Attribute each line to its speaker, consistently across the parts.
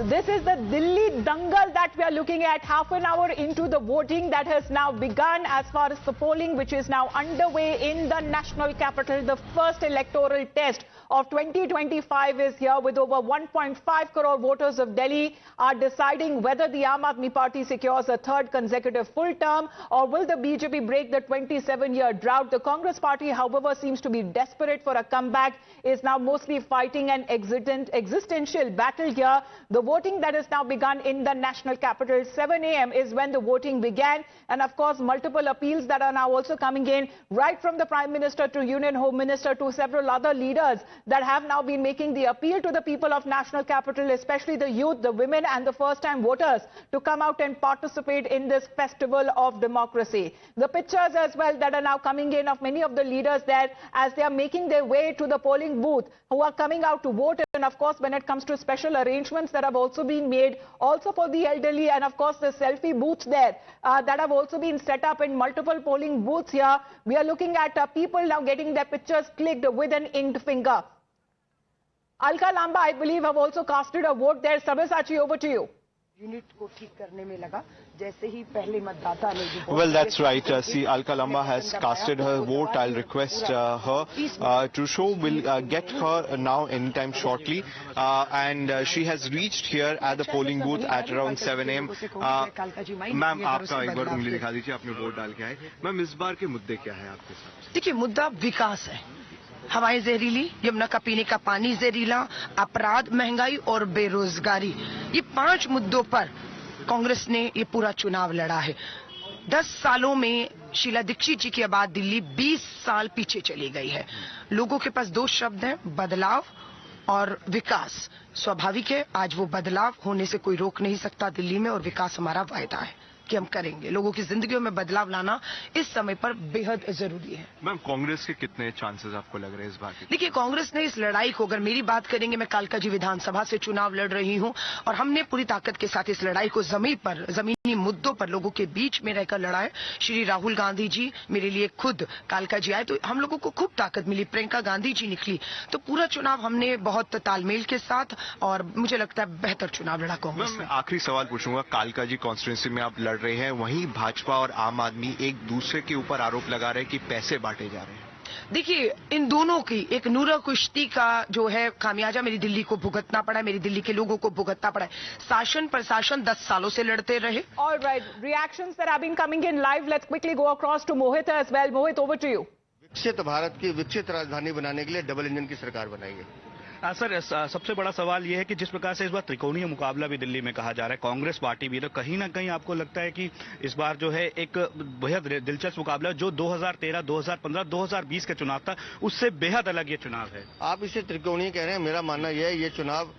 Speaker 1: This is the Delhi dangal that we are looking at half an hour into the voting that has now begun as far as the polling which is now underway in the national capital. The first electoral test of 2025 is here with over 1.5 crore voters of Delhi are deciding whether the Aam Aadmi Party secures a third consecutive full term or will the BJP break the 27-year drought. The Congress party, however, seems to be desperate for a comeback, is now mostly fighting an existential battle here. The voting that has now begun in the national capital, 7 a.m. is when the voting began. And of course, multiple appeals that are now also coming in, right from the Prime Minister to Union Home Minister to several other leaders that have now been making the appeal to the people of national capital, especially the youth, the women and the first-time voters, to come out and participate in this festival of democracy. The pictures as well that are now coming in of many of the leaders there as they are making their way to the polling booth, who are coming out to vote. And of course, when it comes to special arrangements that have also been made also for the elderly, and of course the selfie booths there that have also been set up in multiple polling booths here. We are looking at people now getting their pictures clicked with an inked finger. Alka Lamba, I believe, have also casted a vote there. Sabyasachi, over to you.
Speaker 2: Well, that's right. See, Alka Lamba has casted her vote. I'll request her to show. We'll get her now anytime shortly. And she has reached here at the polling booth at around 7 a.m. Ma'am, आपका एक बार उंगली दिखा दीजिए, आपने vote डाल के आए. Ma'am, इस बार के मुद्दे क्या है आपके साथ?
Speaker 3: देखिए, मुद्दा विकास है. हवाएं जहरीली, यमुना का पीने का पानी जहरीला, अपराध, महंगाई और बेरोजगारी, ये 5 मुद्दों पर कांग्रेस ने ये पूरा चुनाव लड़ा है. 10 सालों में शीला दीक्षित जी के बाद दिल्ली 20 साल पीछे चली गई है. लोगों के पास 2 शब्द हैं, बदलाव और विकास. स्वाभाविक है, आज वो बदलाव होने से कोई रोक नहीं सकता दिल्ली में, और विकास हमारा वायदा है कि हम करेंगे. लोगों की जिंदगियों में बदलाव लाना इस समय पर बेहद जरूरी है.
Speaker 2: मैम, कांग्रेस के कितने चांसेस आपको लग रहे हैं इस बार के?
Speaker 3: देखिए, कांग्रेस ने इस लड़ाई को, अगर मेरी बात करेंगे, मैं कालकाजी विधानसभा से चुनाव लड़ रही हूं और हमने पूरी ताकत के साथ इस लड़ाई को जमीनी मुद्दों पर लोगों के बीच में रहकर लड़ा है. श्री राहुल गांधी जी मेरे लिए खुद कालकाजी आए तो हम लोगों को खूब ताकत मिली. प्रियंका गांधी जी निकली, तो पूरा चुनाव हमने बहुत तालमेल के साथ, और मुझे लगता है बेहतर चुनाव लड़ा कांग्रेस ने.
Speaker 2: आखिरी सवाल पूछूंगा. कालकाजी कॉन्स्टिट्यूंसी में आप लड़ रहे हैं, वहीं भाजपा और आम आदमी एक दूसरे के ऊपर आरोप लगा रहे हैं कि पैसे बांटे जा रहे हैं.
Speaker 3: देखिए, इन दोनों की एक नूरा कुश्ती का जो है खामियाजा मेरी दिल्ली को भुगतना पड़ा है, मेरी दिल्ली के लोगों को भुगतना पड़ा है. शासन प्रशासन 10 सालों से लड़ते रहे.
Speaker 1: All right, reactions that have been coming in live. Let's quickly go across to Mohit as well. Mohit, over to you.
Speaker 4: विकसित भारत की विकसित राजधानी बनाने के लिए डबल इंजन की सरकार बनाएंगे.
Speaker 5: सर, सबसे बड़ा सवाल यह है कि जिस प्रकार से इस बार त्रिकोणीय मुकाबला भी दिल्ली में कहा जा रहा है, कांग्रेस पार्टी भी, तो कहीं ना कहीं आपको लगता है कि इस बार जो है एक बेहद दिलचस्प मुकाबला जो 2013, 2015, 2020 का चुनाव था, उससे बेहद अलग ये चुनाव है.
Speaker 4: आप इसे त्रिकोणीय कह रहे हैं, मेरा मानना यह है ये चुनाव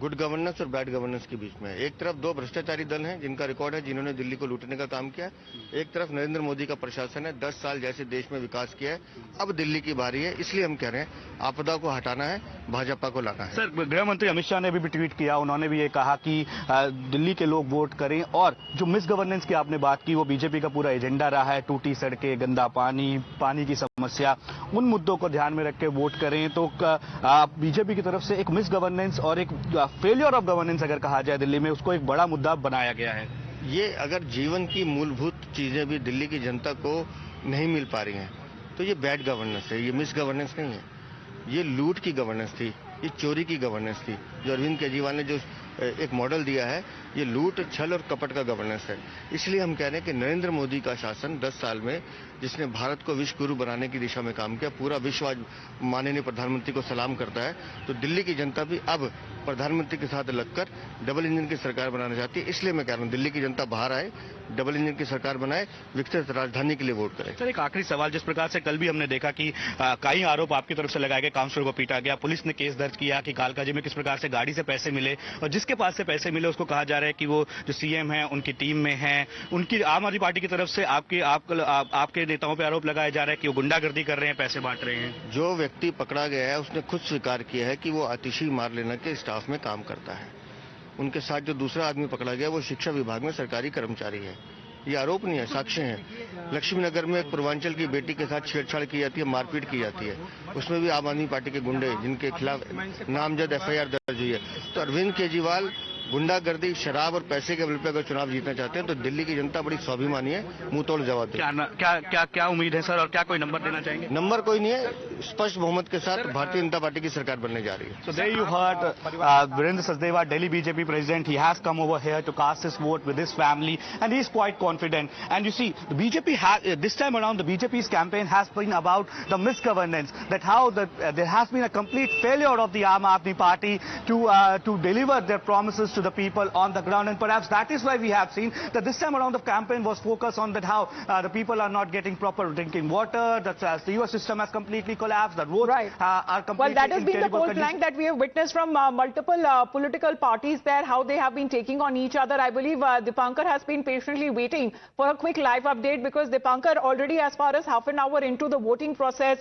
Speaker 4: गुड गवर्नेंस और बैड गवर्नेंस के बीच में है. एक तरफ 2 भ्रष्टाचारी दल हैं जिनका रिकॉर्ड है, जिन्होंने दिल्ली को लूटने का काम किया. एक तरफ नरेंद्र मोदी का प्रशासन है, 10 साल जैसे देश में विकास किया है. अब दिल्ली की बारी है, इसलिए हम कह रहे हैं आपदा को हटाना है, भाजपा को लाना है.
Speaker 5: सर, गृह मंत्री अमित शाह ने भी ट्वीट किया. उन्होंने भी ये कहा कि दिल्ली के लोग वोट करें, और जो मिस गवर्नेंस की आपने बात की, वो बीजेपी का पूरा एजेंडा रहा है. टूटी सड़कें, गंदा पानी की समस्या, उन मुद्दों को ध्यान में रख के वोट करें. तो बीजेपी की तरफ से एक मिस गवर्नेंस और एक फेलियर ऑफ गवर्नेंस अगर कहा जाए दिल्ली में, उसको एक बड़ा मुद्दा बनाया गया है.
Speaker 4: ये अगर जीवन की मूलभूत चीजें भी दिल्ली की जनता को नहीं मिल पा रही हैं, तो ये बैड गवर्नेंस है, ये मिस गवर्नेंस नहीं है. ये लूट की गवर्नेंस थी, ये चोरी की गवर्नेंस थी. जो अरविंद केजरीवाल ने जो एक मॉडल दिया है, ये लूट, छल और कपट का गवर्नेंस है. इसलिए हम कह रहे हैं कि नरेंद्र मोदी का शासन 10 साल में, जिसने भारत को विश्व गुरु बनाने की दिशा में काम किया, पूरा विश्व आज माननीय प्रधानमंत्री को सलाम करता है. तो दिल्ली की जनता भी अब प्रधानमंत्री के साथ लगकर डबल इंजन की सरकार बनाना चाहती है. इसलिए मैं कह रहा हूँ दिल्ली की जनता बाहर आए, डबल इंजन की सरकार बनाए, विकसित राजधानी के लिए वोट करें.
Speaker 5: सर, एक आखिरी सवाल. जिस प्रकार से कल भी हमने देखा कि कई आरोप आपकी तरफ से लगाए गए, काउंसलर को पीटा गया, पुलिस ने केस दर्ज किया कि कालकाजी में किस प्रकार से गाड़ी से पैसे मिले, और जिसके पास से पैसे मिले उसको कहा जा रहा है कि वो जो सीएम है उनकी टीम में है. उनकी आम आदमी पार्टी की तरफ से आपके नेताओं पर आरोप लगाया जा रहा है कि वो गुंडागर्दी कर रहे हैं, पैसे बांट रहे हैं.
Speaker 4: जो व्यक्ति पकड़ा गया है उसने खुद स्वीकार किया है कि वो आतिशी मार लेना के स्टाफ में काम करता है. उनके साथ जो दूसरा आदमी पकड़ा गया वो शिक्षा विभाग में सरकारी कर्मचारी है. ये आरोप नहीं है, साक्ष्य हैं. लक्ष्मीनगर में एक पूर्वांचल की बेटी के साथ छेड़छाड़ की जाती है, मारपीट की जाती है, उसमें भी आम आदमी पार्टी के गुंडे जिनके खिलाफ नामजद एफआईआर दर्ज हुई है. तो अरविंद केजरीवाल गुंडागर्दी, शराब और पैसे के बल पे अगर चुनाव जीतना चाहते हैं तो दिल्ली की जनता बड़ी स्वाभिमानी है, मुंह तोड़ जवाब दे।
Speaker 5: क्या उम्मीद है सर, और क्या कोई नंबर देना चाहेंगे?
Speaker 4: नंबर कोई नहीं है, स्पष्ट बहुमत के साथ भारतीय जनता पार्टी की सरकार बनने जा रही है।
Speaker 5: So there you heard Virendra Sachdeva, Delhi BJP president. He has come over here to cast his vote with his family, and he is quite confident. And you see, the BJP this time around, the BJP's campaign has been about the misgovernance, that how there has been a complete failure of the Aam Aadmi Party to deliver their promises to the people on the ground, and perhaps that is why we have seen that this time around the campaign was focused on that how the people are not getting proper drinking water, that the sewer system has completely collapsed, the roads are completely
Speaker 1: well, that has been the whole
Speaker 5: condition.
Speaker 1: flank that we have witnessed from multiple political parties there, how they have been taking on each other. I believe Dipankar has been patiently waiting for a quick live update, because Dipankar already as far as half an hour into the voting process,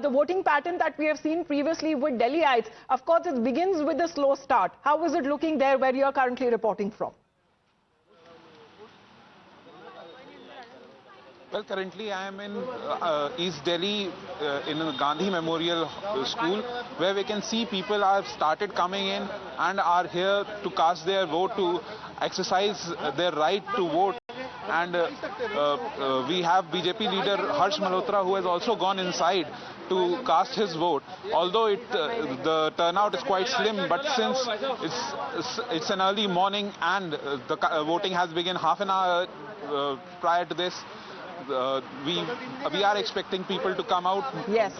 Speaker 1: the voting pattern that we have seen previously with Delhiites, of course it begins with a slow start. How is it looking there where you are currently reporting from?
Speaker 6: Well, currently I am in East Delhi in a Gandhi Memorial School, where we can see people have started coming in and are here to cast their vote, to exercise their right to vote. And we have BJP leader Harsh Malhotra, who has also gone inside to cast his vote. Although the turnout is quite slim, but since it's an early morning and the voting has begun half an hour prior to this, we are expecting people to come out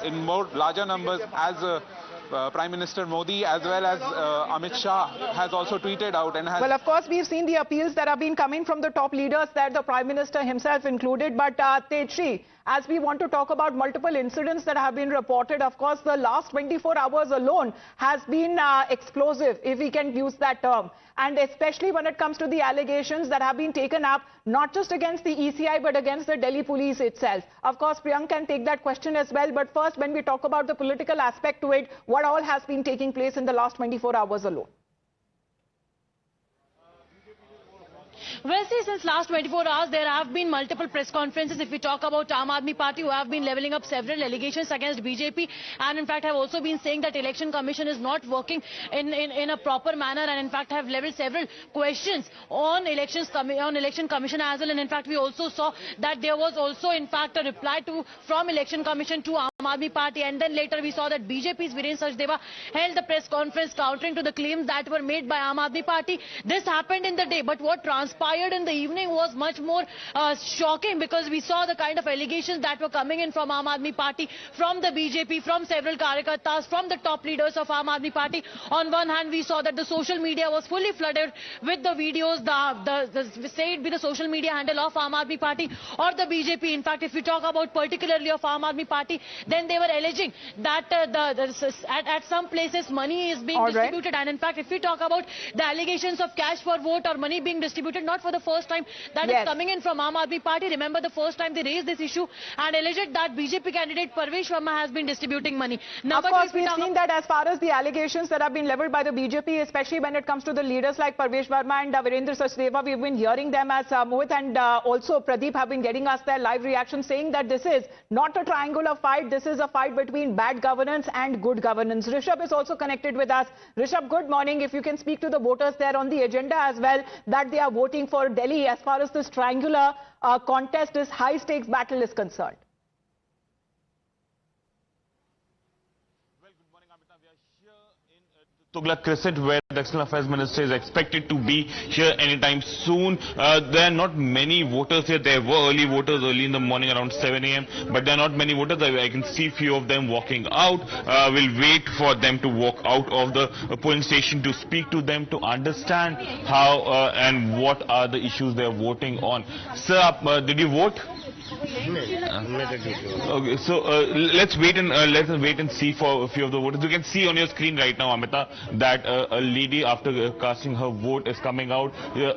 Speaker 6: in more larger numbers, as Prime Minister Modi as well as Amit Shah has also tweeted out and has...
Speaker 1: Well, of course, we've seen the appeals that have been coming from the top leaders, that the Prime Minister himself included. But Tejshri, as we want to talk about multiple incidents that have been reported, of course, the last 24 hours alone has been explosive, if we can use that term. And especially when it comes to the allegations that have been taken up, not just against the ECI, but against the Delhi police itself. Of course, Priyank can take that question as well. But first, when we talk about the political aspect to it, what all has been taking place in the last 24 hours alone?
Speaker 7: Well, see, since last 24 hours, there have been multiple press conferences. If we talk about Aam Aadmi Party, who have been levelling up several allegations against BJP, and in fact have also been saying that Election Commission is not working in a proper manner, and in fact have leveled several questions on Election Commission as well. And in fact, we also saw that there was also in fact a reply from Election Commission to Aam Aadmi Party, and then later we saw that BJP's Virendra Sachdeva held the press conference countering to the claims that were made by Aam Aadmi Party. This happened in the day, but what transpired in the evening was much more shocking, because we saw the kind of allegations that were coming in from Aam Aadmi Party, from the BJP, from several Karyakartas, from the top leaders of Aam Aadmi Party. On one hand, we saw that the social media was fully flooded with the videos, say it be the social media handle of Aam Aadmi Party or the BJP. In fact, if we talk about particularly of Aam Aadmi Party, then they were alleging that at some places money is being distributed. And in fact, if we talk about the allegations of cash for vote or money being distributed, not for the first time that is coming in from Aam Aadmi Party. Remember, the first time they raised this issue and alleged that BJP candidate Parvesh Verma has been distributing money. Now,
Speaker 1: of course, we've seen that as far as the allegations that have been leveled by the BJP, especially when it comes to the leaders like Parvesh Verma and Virendra Sachdeva, we've been hearing them, as Mohit and also Pradeep have been getting us their live reaction, saying that this is not a triangular fight, this is a fight between bad governance and good governance. Rishabh is also connected with us. Rishabh, good morning. If you can speak to the voters there on the agenda as well, that they are voting for Delhi as far as this triangular contest, this high stakes battle is concerned.
Speaker 8: Well, good morning, Amita. We are here in Tughlaq Crescent, where the External Affairs Minister is expected to be here anytime soon. There are not many voters here. There were early voters early in the morning around 7 a.m. But there are not many voters. I can see few of them walking out. We'll wait for them to walk out of the polling station to speak to them, to understand how and what are the issues they are voting on. Sir, did you vote? Okay, so let's wait and see for a few of the voters. You can see on your screen right now, Amita, that a lady, after casting her vote, is coming out. The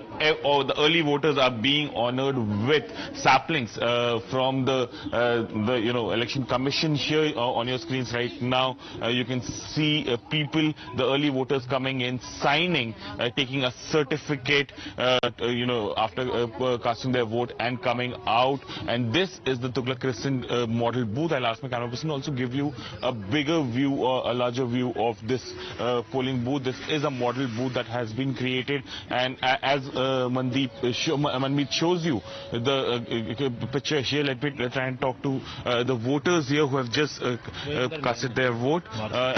Speaker 8: early voters are being honored with saplings from the Election Commission. Here on your screens right now, you can see people, the early voters coming in, signing, taking a certificate, after casting their vote and coming out and and this is the Tughlaq Crescent model booth. I'll ask my camera person to also give you a bigger view or a larger view of this polling booth. This is a model booth that has been created, and as Manmeet shows you the picture here, let me try and talk to the voters here who have just casted their vote,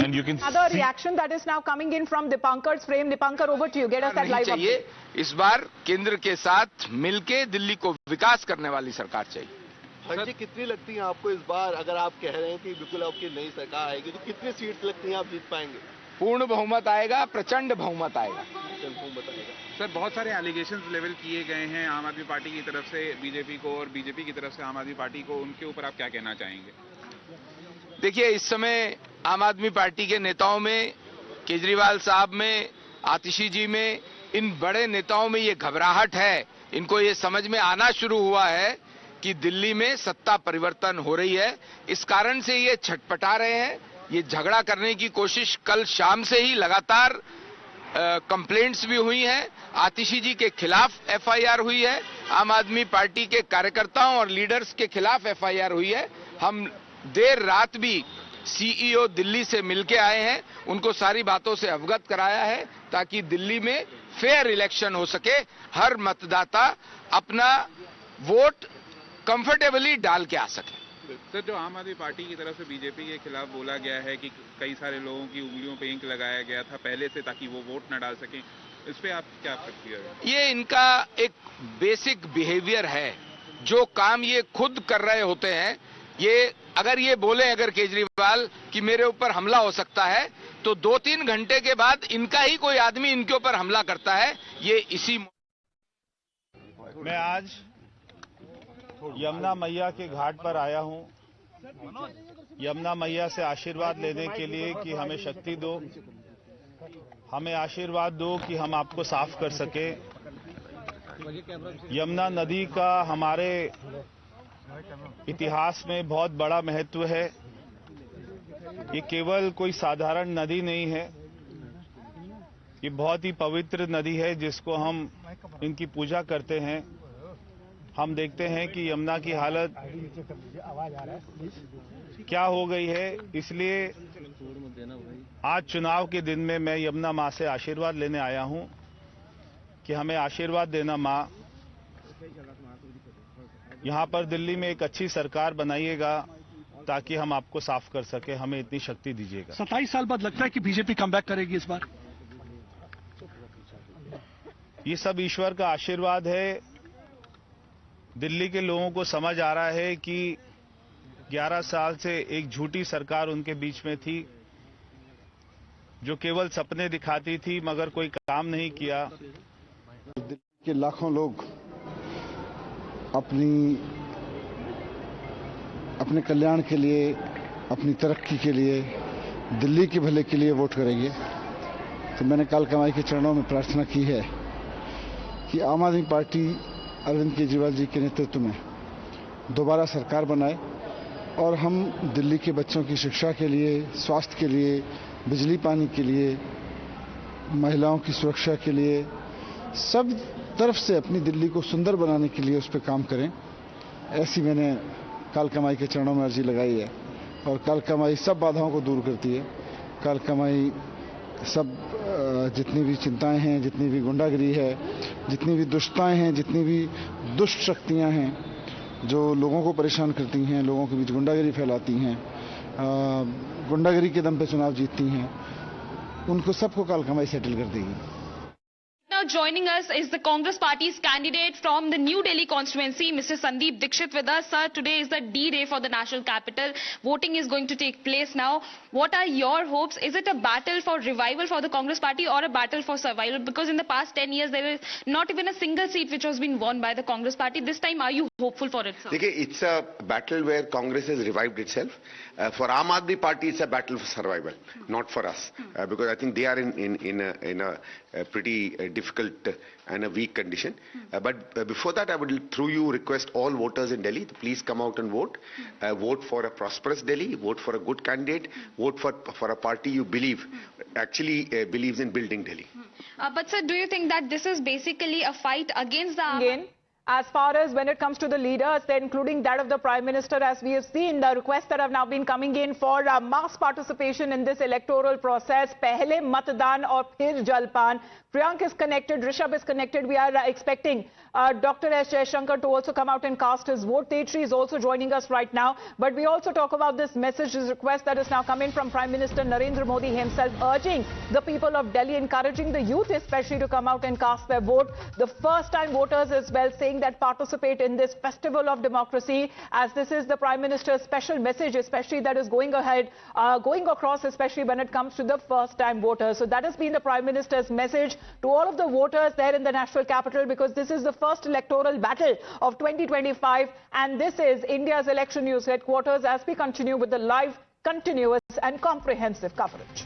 Speaker 8: and you can
Speaker 1: Another
Speaker 8: see
Speaker 1: reaction that is now coming in from Dipankar's frame. Dipankar, over to you. Get us that live update.
Speaker 9: इस बार केंद्र के साथ मिलके दिल्ली को विकास करने वाली सरकार चाहिए।
Speaker 10: हाँ जी, कितनी लगती है आपको इस बार, अगर आप कह रहे हैं कि बिल्कुल आपकी नई सरकार आएगी, तो कितनी सीट्स लगती हैं आप जीत पाएंगे?
Speaker 9: पूर्ण बहुमत आएगा, प्रचंड बहुमत आएगा।
Speaker 6: सर, बहुत सारे एलिगेशंस लेवल किए गए हैं आम आदमी पार्टी की तरफ से बीजेपी को और बीजेपी की तरफ से आम आदमी पार्टी को, उनके ऊपर आप क्या कहना चाहेंगे?
Speaker 9: देखिए, इस समय आम आदमी पार्टी के नेताओं में, केजरीवाल साहब में, आतिशी जी में, इन बड़े नेताओं में ये घबराहट है। इनको ये समझ में आना शुरू हुआ है कि दिल्ली में सत्ता परिवर्तन हो रही है। इस कारण से ये छटपटा रहे हैं। ये झगड़ा करने की कोशिश, कल शाम से ही लगातार कंप्लेंट्स भी हुई हैं। आतिशी जी के खिलाफ एफआईआर हुई है, आम आदमी पार्टी के कार्यकर्ताओं और लीडर्स के खिलाफ एफआईआर हुई है। हम देर रात भी सीईओ दिल्ली से मिलके आए हैं, उनको सारी बातों से अवगत कराया है ताकि दिल्ली में फेयर इलेक्शन हो सके, हर मतदाता अपना वोट कंफर्टेबली डाल के आ सके।
Speaker 6: सर, जो आम आदमी पार्टी की तरफ से बीजेपी के खिलाफ बोला गया है कि कई सारे लोगों की उंगलियों पे इंक लगाया गया था पहले से ताकि वो वोट न डाल सकें, इस पे आप क्या प्रतिक्रिया है?
Speaker 9: ये इनका एक बेसिक बिहेवियर है। जो काम ये खुद कर रहे होते हैं, ये अगर ये बोले अगर केजरीवाल कि मेरे ऊपर हमला हो सकता है, तो 2-3 घंटे के बाद इनका ही कोई आदमी इनके ऊपर हमला करता है। ये इसी
Speaker 11: मैं आज यमुना मैया के घाट पर आया हूं, यमुना मैया से आशीर्वाद लेने के लिए कि हमें शक्ति दो, हमें आशीर्वाद दो कि हम आपको साफ कर सके। यमुना नदी का हमारे इतिहास में बहुत बड़ा महत्व है। ये केवल कोई साधारण नदी नहीं है, ये बहुत ही पवित्र नदी है जिसको हम इनकी पूजा करते हैं। हम देखते हैं कि यमुना की हालत क्या हो गई है, इसलिए आज चुनाव के दिन में मैं यमुना माँ से आशीर्वाद लेने आया हूं कि हमें आशीर्वाद देना माँ, यहाँ पर दिल्ली में एक अच्छी सरकार बनाइएगा ताकि हम आपको साफ कर सके, हमें इतनी शक्ति दीजिएगा।
Speaker 12: 27 साल बाद लगता है कि बीजेपी कमबैक करेगी इस बार?
Speaker 11: ये सब ईश्वर का आशीर्वाद है। दिल्ली के लोगों को समझ आ रहा है कि 11 साल से एक झूठी सरकार उनके बीच में थी जो केवल सपने दिखाती थी मगर कोई काम नहीं किया।
Speaker 13: दिल्ली के लाखों लोग अपने कल्याण के लिए, अपनी तरक्की के लिए, दिल्ली के भले के लिए वोट करेंगे। तो मैंने कालका माई के चरणों में प्रार्थना की है कि आम आदमी पार्टी अरविंद केजरीवाल जी के नेतृत्व में दोबारा सरकार बनाए और हम दिल्ली के बच्चों की शिक्षा के लिए, स्वास्थ्य के लिए, बिजली पानी के लिए, महिलाओं की सुरक्षा के लिए, सब तरफ से अपनी दिल्ली को सुंदर बनाने के लिए उस पर काम करें। ऐसी मैंने कालका माई के चरणों में अर्जी लगाई है और कालका माई सब बाधाओं को दूर करती है। कालका माई सब जितनी भी चिंताएं हैं, जितनी भी गुंडागिरी है, जितनी भी दुष्टताएं हैं, जितनी भी दुष्ट शक्तियां हैं जो लोगों को परेशान करती हैं, लोगों के बीच गुंडागिरी फैलाती हैं, गुंडागिरी के दम पे चुनाव जीतती हैं, उनको सबको कालका माई सेटल कर देगी।
Speaker 14: Now joining us is the Congress Party's candidate from the New Delhi constituency, Mr. Sandeep Dixit with us. Sir, today is the D-Day for the national capital. Voting is going to take place now. What are your hopes? Is it a battle for revival for the Congress Party or a battle for survival? Because in the past 10 years, there is not even a single seat which was been won by the Congress Party. This time, are you hopeful for it, sir?
Speaker 15: It's a battle where Congress has revived itself. For Aam Aadmi Party, it's a battle for survival, not for us. Because I think they are in a pretty difficult and a weak condition. But before that, I would, through you, request all voters in Delhi to please come out and vote. Vote for a prosperous Delhi, vote for a good candidate, vote for a party you believe, actually believes in building Delhi.
Speaker 14: But sir, do you think that this is basically a fight against the...
Speaker 1: Again, As far as when it comes to the leaders, including that of the Prime Minister, as we have seen, the requests that have now been coming in for mass participation in this electoral process. Pehle matdan aur phir jalpan. Priyank is connected, Rishabh is connected. We are expecting Dr. S. Jaishankar to also come out and cast his vote. Tetri is also joining us right now. But we also talk about this message, this request that is now coming from Prime Minister Narendra Modi himself, urging the people of Delhi, encouraging the youth especially to come out and cast their vote. The first-time voters as well, saying that participate in this festival of democracy, as this is the Prime Minister's special message, especially that is going ahead, going across, especially when it comes to the first-time voters. So that has been the Prime Minister's message to all of the voters there in the national capital, because this is the first electoral battle of 2025, and this is India's Election News headquarters as we continue with the live, continuous and comprehensive coverage.